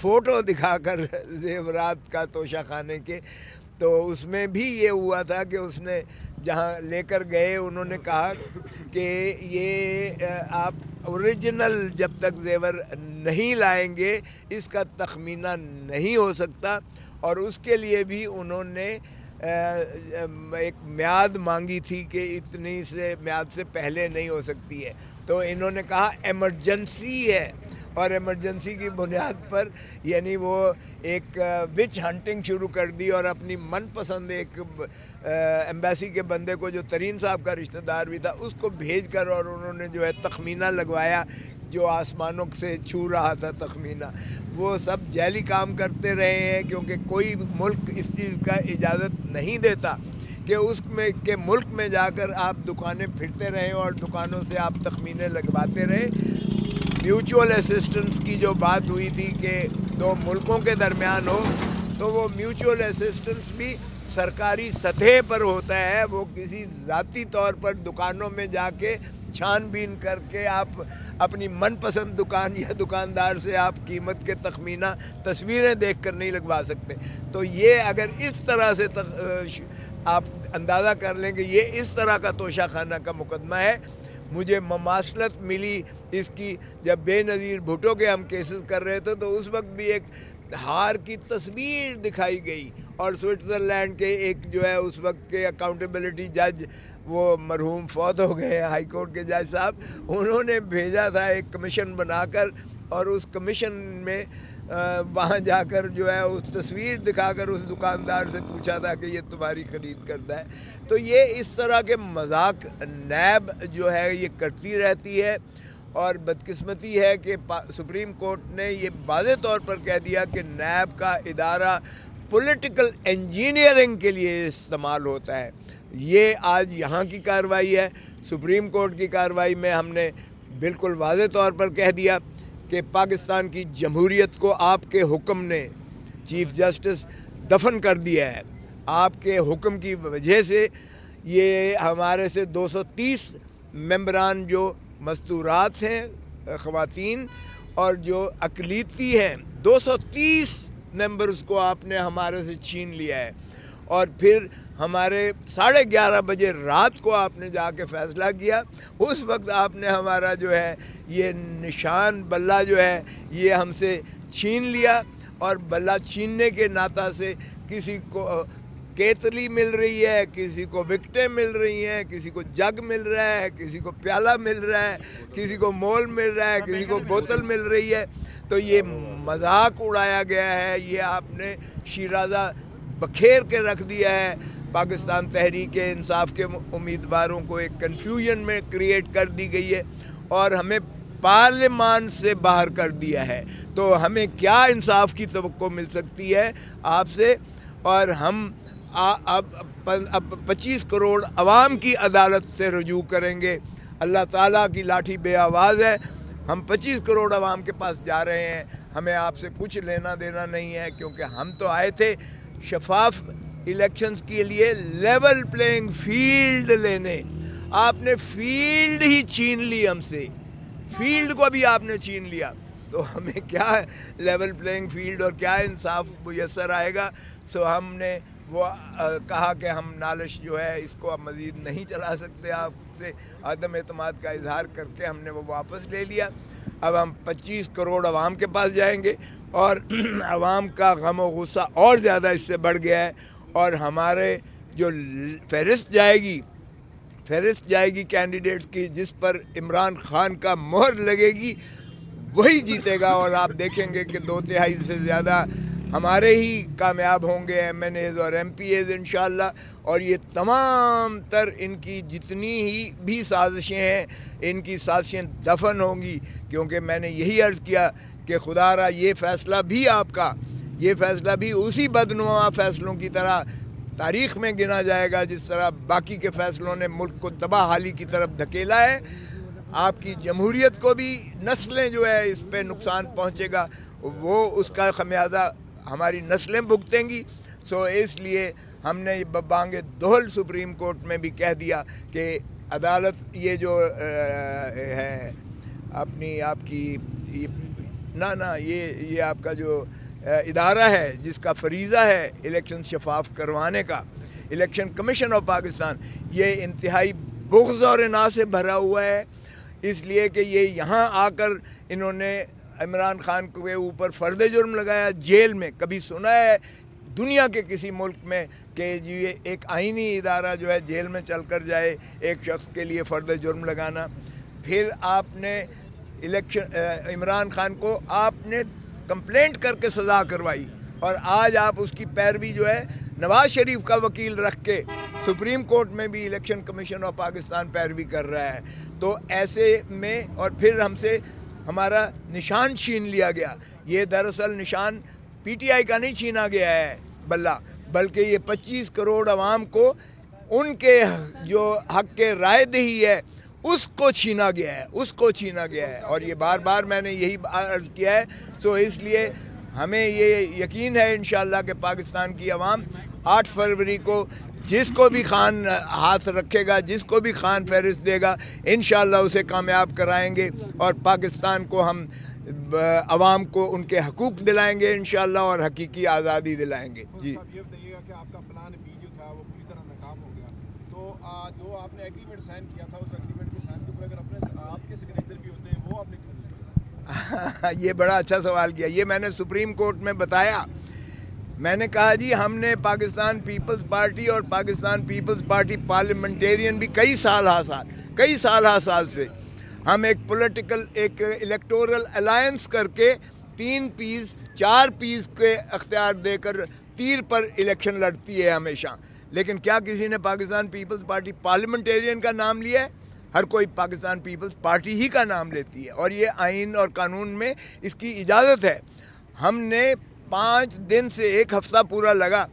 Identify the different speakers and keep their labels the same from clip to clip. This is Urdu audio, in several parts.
Speaker 1: فوٹو دکھا کر زیورات کا توشہ خانے کے، تو اس میں بھی یہ ہوا تھا کہ اس نے جہاں لے کر گئے انہوں نے کہا کہ یہ آپ اوریجنل جب تک زیور نہیں لائیں گے اس کا تخمینہ نہیں ہو سکتا، اور اس کے لیے بھی انہوں نے ایک میعاد مانگی تھی کہ اتنی سے میعاد سے پہلے نہیں ہو سکتی ہے، تو انہوں نے کہا ایمرجنسی ہے، اور ایمرجنسی کی بنیاد پر یعنی وہ ایک وچ ہنٹنگ شروع کر دی، اور اپنی من پسند ایک ایمبیسی کے بندے کو جو ترین صاحب کا رشتہ دار بھی تھا اس کو بھیج کر، اور انہوں نے جو ہے تخمینہ لگوایا جو آسمانوں سے چھو رہا تھا تخمینہ۔ وہ سب جعلی کام کرتے رہے ہیں، کیونکہ کوئی ملک اس چیز کا اجازت نہیں دیتا کہ اس میں کہ ملک میں جا کر آپ دکانیں پھرتے رہیں اور دکانوں سے آپ تخمینے لگواتے رہیں۔ میوچول اسسٹنس کی جو بات ہوئی تھی کہ دو ملکوں کے درمیان ہو، تو وہ میوچول اسسٹنس بھی سرکاری سطح پر ہوتا ہے، وہ کسی ذاتی طور پر دکانوں میں جا کے چھان بین کر کے آپ اپنی من پسند دکان یا دکاندار سے آپ قیمت کے تخمینہ تصویریں دیکھ کر نہیں لگوا سکتے۔ تو یہ اگر اس طرح سے آپ اندازہ کر لیں کہ یہ اس طرح کا توشہ خانہ کا مقدمہ ہے۔ مجھے مماثلت ملی اس کی جب بے نظیر بھٹو کے ہم کیسز کر رہے تھے، تو اس وقت بھی ایک ہار کی تصویر دکھائی گئی، اور سوئٹزرلینڈ کے ایک جو ہے اس وقت کے اکاؤنٹیبلٹی جج، وہ مرحوم فوت ہو گئے ہائی کورٹ کے جج صاحب، انہوں نے بھیجا تھا ایک کمیشن بنا کر، اور اس کمیشن میں وہاں جا کر جو ہے اس تصویر دکھا کر اس دکاندار سے پوچھا تھا کہ یہ تمہاری خرید کردہ ہے۔ تو یہ اس طرح کے مذاق نیب جو ہے یہ کرتی رہتی ہے، اور بدقسمتی ہے کہ سپریم کورٹ نے یہ واضح طور پر کہہ دیا کہ نیب کا ادارہ پولیٹیکل انجینئرنگ کے لیے استعمال ہوتا ہے۔ یہ آج یہاں کی کارروائی ہے۔ سپریم کورٹ کی کارروائی میں ہم نے بالکل واضح طور پر کہہ دیا کہ پاکستان کی جمہوریت کو آپ کے حکم نے، چیف جسٹس، دفن کر دیا ہے۔ آپ کے حکم کی وجہ سے یہ ہمارے سے 230 ممبران جو مستورات ہیں خواتین اور جو اقلیتی ہیں، 230 ممبرز کو آپ نے ہمارے سے چھین لیا ہے، اور پھر ہمارے 11:30 بجے رات کو آپ نے جا کے فیصلہ کیا۔ اس وقت آپ نے ہمارا جو ہے یہ نشان بلہ جو ہے یہ ہم سے چھین لیا، اور بلہ چھیننے کے ناطہ سے کسی کو کیتلی مل رہی ہے، کسی کو وکٹیں مل رہی ہیں، کسی کو جگ مل رہا ہے، کسی کو پیالہ مل رہا ہے، کسی کو مول مل رہا ہے، کسی کو بوتل مل رہی ہے۔ تو یہ مذاق اڑایا گیا ہے، یہ آپ نے شیرازہ بکھیر کے رکھ دیا ہے۔ پاکستان تحریک انصاف کے امیدواروں کو ایک کنفیوژن میں کریٹ کر دی گئی ہے، اور ہمیں پارلیمان سے باہر کر دیا ہے۔ تو ہمیں کیا انصاف کی توقع مل سکتی ہے آپ سے؟ اور ہم اب 25 کروڑ عوام کی عدالت سے رجوع کریں گے۔ اللہ تعالیٰ کی لاٹھی بے آواز ہے، ہم 25 کروڑ عوام کے پاس جا رہے ہیں، ہمیں آپ سے کچھ لینا دینا نہیں ہے، کیونکہ ہم تو آئے تھے شفاف الیکشنز کے لیے لیول پلینگ فیلڈ لینے۔ آپ نے فیلڈ ہی چھین لی ہم سے، فیلڈ کو بھی آپ نے چھین لیا، تو ہمیں کیا لیول پلینگ فیلڈ اور کیا انصاف میسر آئے گا؟ سو ہم نے وہ کہا کہ ہم نالش جو ہے اس کو اب مزید نہیں چلا سکتے، آپ سے عدم اعتماد کا اظہار کر کے ہم نے وہ واپس لے لیا۔ اب ہم 25 کروڑ عوام کے پاس جائیں گے، اور عوام کا غم و غصہ اور زیادہ اس سے بڑھ گیا ہے، اور ہمارے جو فہرست جائے گی کینڈیڈیٹس کی، جس پر عمران خان کا مہر لگے گی، وہی جیتے گا، اور آپ دیکھیں گے کہ 2/3 سے زیادہ ہمارے ہی کامیاب ہوں گے، ایم این ایز اور ایم پی ایز انشاءاللہ۔ اور یہ تمام تر ان کی جتنی ہی بھی سازشیں ہیں، ان کی سازشیں دفن ہوں گی، کیونکہ میں نے یہی عرض کیا کہ خدا را یہ فیصلہ بھی آپ کا، یہ فیصلہ بھی اسی بدنما فیصلوں کی طرح تاریخ میں گنا جائے گا جس طرح باقی کے فیصلوں نے ملک کو تباہ حالی کی طرف دھکیلا ہے۔ آپ کی جمہوریت کو بھی نسلیں جو ہے اس پہ نقصان پہنچے گا، وہ اس کا خمیازہ ہماری نسلیں بھگتیں گی۔ سو اس لیے ہم نے ببانگ دہل سپریم کورٹ میں بھی کہہ دیا کہ عدالت یہ جو ہے اپنی آپ کی نہ یہ آپ کا جو ادارہ ہے جس کا فریضہ ہے الیکشن شفاف کروانے کا، الیکشن کمیشن آف پاکستان، یہ انتہائی بغض اور اناء سے بھرا ہوا ہے، اس لیے کہ یہ یہاں آ کر انہوں نے عمران خان کے اوپر فرد جرم لگایا جیل میں۔ کبھی سنا ہے دنیا کے کسی ملک میں کہ یہ ایک آئینی ادارہ جو ہے جیل میں چل کر جائے ایک شخص کے لیے فرد جرم لگانا؟ پھر آپ نے عمران خان کو آپ نے کمپلینٹ کر کے سزا کروائی، اور آج آپ اس کی پیروی جو ہے نواز شریف کا وکیل رکھ کے سپریم کورٹ میں بھی الیکشن کمیشن آف پاکستان پیروی کر رہا ہے۔ تو ایسے میں اور پھر ہم سے ہمارا نشان چھین لیا گیا۔ یہ دراصل نشان پی ٹی آئی کا نہیں چھینا گیا ہے بلکہ یہ 25 کروڑ عوام کو ان کے جو حق کے رائے دہی ہے اس کو چھینا گیا ہے، اور یہ بار بار میں نے یہی عرض کیا ہے۔ تو اس لیے ہمیں یہ یقین ہے انشاءاللہ کہ پاکستان کی عوام 8 فروری کو جس کو بھی خان ہاتھ رکھے گا، جس کو بھی خان فہرست دے گا، انشاءاللہ اسے کامیاب کرائیں گے، اور پاکستان کو ہم عوام کو ان کے حقوق دلائیں گے انشاءاللہ، اور حقیقی آزادی دلائیں گے۔ جی
Speaker 2: یہ بتائیے گا کہ آپ کا پلان بی جو تھا وہ پوری طرح ناکام ہو گیا، تو جو آپ نے ایگریمنٹ سائن کیا تھا اس ایگریمنٹ کے سائن کے اوپر اگر آپ کے سگنیچر بھی ہوتے ہیں وہ آپ نے کیوں نہیں؟
Speaker 1: یہ بڑا اچھا سوال کیا۔ یہ میں نے سپریم کورٹ میں بتایا۔ میں نے کہا جی ہم نے پاکستان پیپلز پارٹی اور پاکستان پیپلز پارٹی پارلیمنٹیرین بھی کئی سال سے ہم ایک پولیٹیکل الیکٹورل الائنس کر کے 4 پیس کے اختیار دے کر تیر پر الیکشن لڑتی ہے ہمیشہ، لیکن کیا کسی نے پاکستان پیپلز پارٹی پارلیمنٹیرین کا نام لیا ہے؟ ہر کوئی پاکستان پیپلز پارٹی ہی کا نام لیتی ہے، اور یہ آئین اور قانون میں اس کی اجازت ہے۔ ہم نے 5 دن سے 1 ہفتہ پورا لگا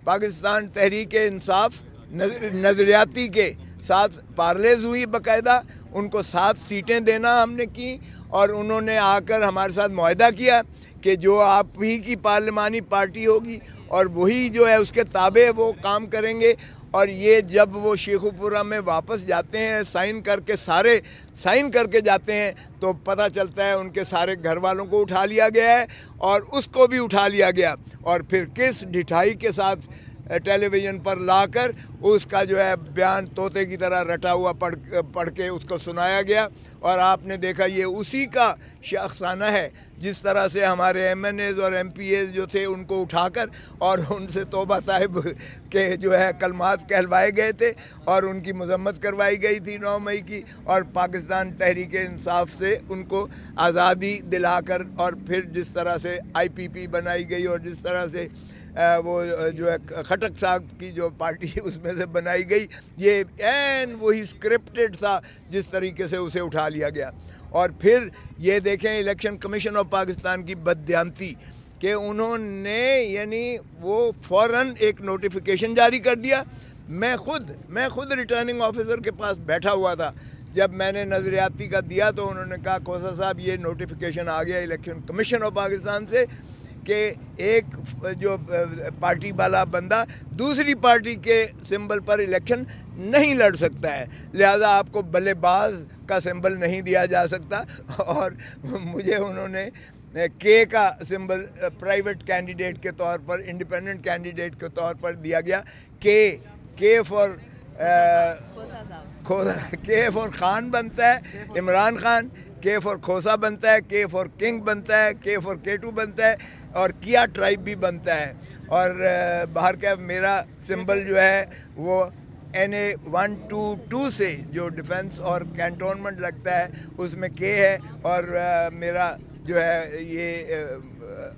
Speaker 1: پاکستان تحریک انصاف نظریاتی کے ساتھ پارلیز ہوئی، باقاعدہ ان کو 7 سیٹیں دینا ہم نے کی، اور انہوں نے آ کر ہمارے ساتھ معاہدہ کیا کہ جو آپ ہی کی پارلیمانی پارٹی ہوگی اور وہی جو ہے اس کے تابع وہ کام کریں گے۔ اور یہ جب وہ شیخو پورہ میں واپس جاتے ہیں سائن کر کے جاتے ہیں تو پتہ چلتا ہے ان کے سارے گھر والوں کو اٹھا لیا گیا ہے، اور اس کو بھی اٹھا لیا گیا، اور پھر کس ڈھٹائی کے ساتھ ٹیلی ویژن پر لا کر اس کا جو ہے بیان طوطے کی طرح رٹا ہوا پڑھ کے اس کو سنایا گیا۔ اور آپ نے دیکھا یہ اسی کا شخصانہ ہے، جس طرح سے ہمارے ایم این ایز اور ایم پی ایز جو تھے ان کو اٹھا کر اور ان سے توبہ صاحب کے جو ہے کلمات کہلوائے گئے تھے، اور ان کی مذمت کروائی گئی تھی 9 مئی کی، اور پاکستان تحریک انصاف سے ان کو آزادی دلا کر، اور پھر جس طرح سے آئی پی پی بنائی گئی، اور جس طرح سے وہ جو ہے خٹک صاحب کی جو پارٹی اس میں سے بنائی گئی، یہ عین وہی اسکرپٹڈ تھا جس طریقے سے اسے اٹھا لیا گیا۔ اور پھر یہ دیکھیں الیکشن کمیشن آف پاکستان کی بددیانتی کہ انہوں نے یعنی وہ فوراً ایک نوٹیفیکیشن جاری کر دیا۔ میں خود ریٹرننگ آفیسر کے پاس بیٹھا ہوا تھا جب میں نے نظریاتی کا دیا، تو انہوں نے کہا کھوسا صاحب یہ نوٹیفیکیشن آ گیا الیکشن کمیشن آف پاکستان سے کہ ایک جو پارٹی والا بندہ دوسری پارٹی کے سمبل پر الیکشن نہیں لڑ سکتا ہے، لہذا آپ کو بلے باز کا سمبل نہیں دیا جا سکتا، اور مجھے انہوں نے کے کا سمبل پرائیویٹ کینڈیڈیٹ کے طور پر، انڈیپینڈنٹ کینڈیڈیٹ کے طور پر دیا گیا۔ کے فور خان بنتا ہے عمران خان، کے فور کھوسا بنتا ہے، کے فور کنگ بنتا ہے، کے فور کیٹو بنتا ہے، اور کیا ٹرائب بھی بنتا ہے۔ اور باہر کا میرا سمبل جو ہے وہ NA122 سے جو ڈیفنس اور کینٹونمنٹ لگتا ہے اس میں کے ہے، اور میرا جو ہے یہ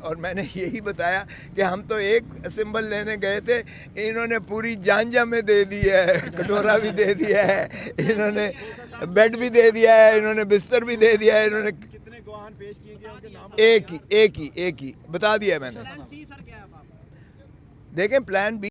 Speaker 1: اور میں نے یہی بتایا کہ ہم تو ایک سمبل لینے گئے تھے، انہوں نے پوری جانجا میں دے دی ہے، کٹورا بھی دے دیا ہے، انہوں نے بیڈ بھی دے دیا ہے، انہوں نے بستر بھی دے دیا ہے، انہوں نے
Speaker 2: کتنے گواہان پیش کیے گئے ان کے نام؟
Speaker 1: ایک ہی بتا دیا ہے میں نے۔ دیکھیں پلان بی